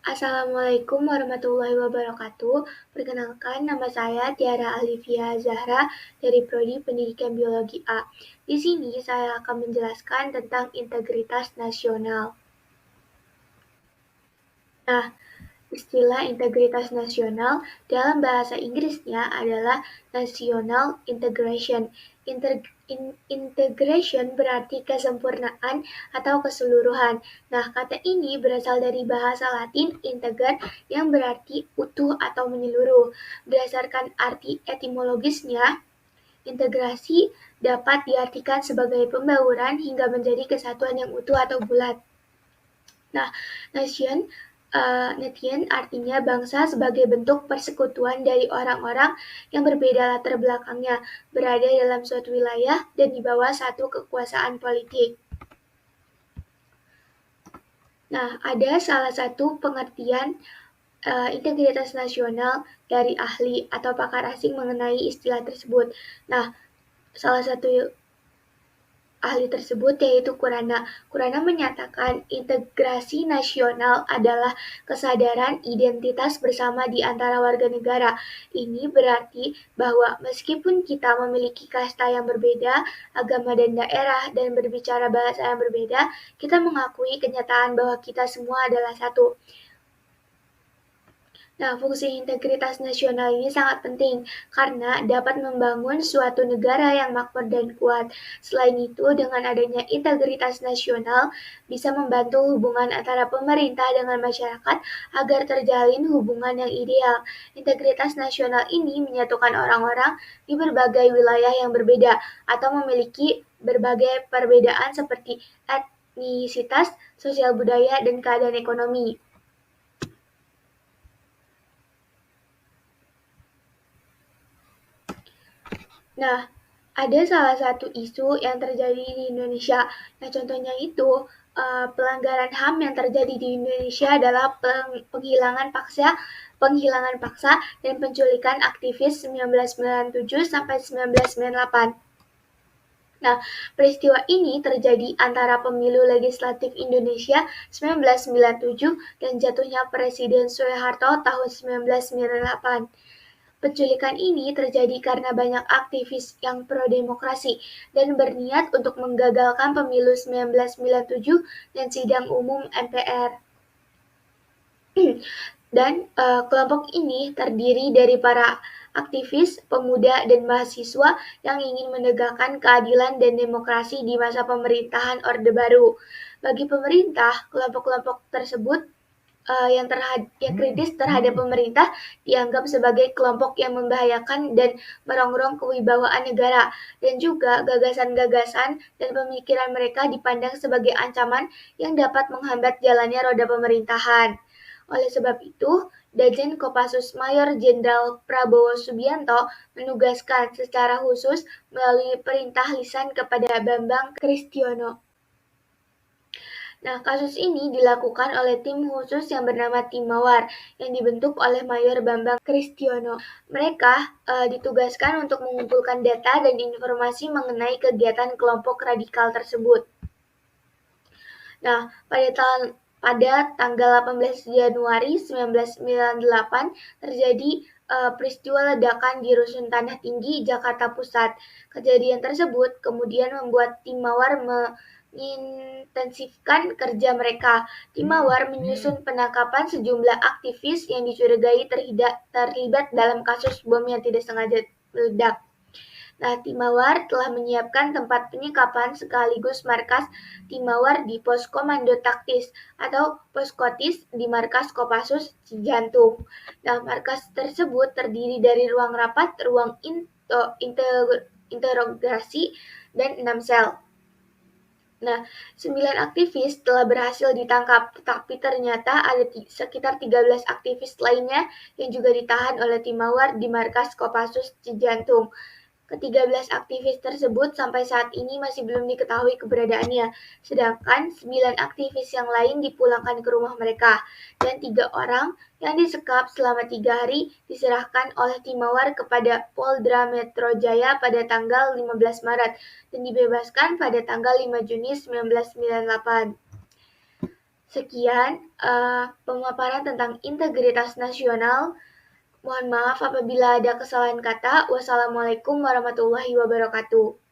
Assalamualaikum warahmatullahi wabarakatuh. Perkenalkan, nama saya Tiara Alivia Zahra dari Prodi Pendidikan Biologi A. Di sini saya akan menjelaskan tentang integritas nasional. Nah, istilah integritas nasional dalam bahasa Inggrisnya adalah national integration. Integration berarti kesempurnaan atau keseluruhan. Nah, kata ini berasal dari bahasa Latin integer yang berarti utuh atau menyeluruh. Berdasarkan arti etimologisnya, integrasi dapat diartikan sebagai pembauran hingga menjadi kesatuan yang utuh atau bulat. Nah, nation artinya bangsa sebagai bentuk persekutuan dari orang-orang yang berbeda latar belakangnya, berada dalam suatu wilayah dan di bawah satu kekuasaan politik. Nah, ada salah satu pengertian integritas nasional dari ahli atau pakar asing mengenai istilah tersebut. Nah, salah satu ahli tersebut yaitu Kurana. Kurana menyatakan integrasi nasional adalah kesadaran identitas bersama di antara warga negara. Ini berarti bahwa meskipun kita memiliki kasta yang berbeda, agama dan daerah, dan berbicara bahasa yang berbeda, kita mengakui kenyataan bahwa kita semua adalah satu. Nah, fungsi integritas nasional ini sangat penting karena dapat membangun suatu negara yang makmur dan kuat. Selain itu, dengan adanya integritas nasional bisa membantu hubungan antara pemerintah dengan masyarakat agar terjalin hubungan yang ideal. Integritas nasional ini menyatukan orang-orang di berbagai wilayah yang berbeda atau memiliki berbagai perbedaan seperti etnisitas, sosial budaya, dan keadaan ekonomi. Nah, ada salah satu isu yang terjadi di Indonesia. Nah, contohnya itu pelanggaran HAM yang terjadi di Indonesia adalah penghilangan paksa dan penculikan aktivis 1997 sampai 1998. Nah, peristiwa ini terjadi antara pemilu legislatif Indonesia 1997 dan jatuhnya Presiden Soeharto tahun 1998. Penculikan ini terjadi karena banyak aktivis yang pro-demokrasi dan berniat untuk menggagalkan pemilu 1997 dan sidang umum MPR. Dan kelompok ini terdiri dari para aktivis, pemuda, dan mahasiswa yang ingin menegakkan keadilan dan demokrasi di masa pemerintahan Orde Baru. Bagi pemerintah, kelompok-kelompok tersebut yang kritis terhadap pemerintah dianggap sebagai kelompok yang membahayakan dan merongrong kewibawaan negara, dan juga gagasan-gagasan dan pemikiran mereka dipandang sebagai ancaman yang dapat menghambat jalannya roda pemerintahan. Oleh sebab itu, Danjen Kopassus Mayor Jenderal Prabowo Subianto menugaskan secara khusus melalui perintah lisan kepada Bambang Kristiono. Nah, kasus ini dilakukan oleh tim khusus yang bernama Tim Mawar yang dibentuk oleh Mayor Bambang Kristiono. Mereka ditugaskan untuk mengumpulkan data dan informasi mengenai kegiatan kelompok radikal tersebut. Nah, pada tanggal 18 Januari 1998 terjadi peristiwa ledakan di Rusun Tanah Tinggi, Jakarta Pusat. Kejadian tersebut kemudian membuat Tim Mawar mengintensifkan kerja mereka. Tim Mawar menyusun penangkapan sejumlah aktivis yang dicurigai terlibat dalam kasus bom yang tidak sengaja meledak. Nah, Tim Mawar telah menyiapkan tempat penyekapan sekaligus markas Tim Mawar di Pos Komando Taktis atau Poskotis di Markas Kopassus Cijantung. Nah, markas tersebut terdiri dari ruang rapat, ruang interogasi, dan 6 sel. Nah, 9 aktivis telah berhasil ditangkap, tetapi ternyata ada sekitar 13 aktivis lainnya yang juga ditahan oleh Tim Mawar di Markas Kopassus Cijantung. Ke-13 aktivis tersebut sampai saat ini masih belum diketahui keberadaannya, sedangkan 9 aktivis yang lain dipulangkan ke rumah mereka, dan 3 orang yang disekap selama 3 hari diserahkan oleh Tim Mawar kepada Polda Metro Jaya pada tanggal 15 Maret dan dibebaskan pada tanggal 5 Juni 1998. Sekian pemaparan tentang integritas nasional. Mohon maaf apabila ada kesalahan kata. Wassalamualaikum warahmatullahi wabarakatuh.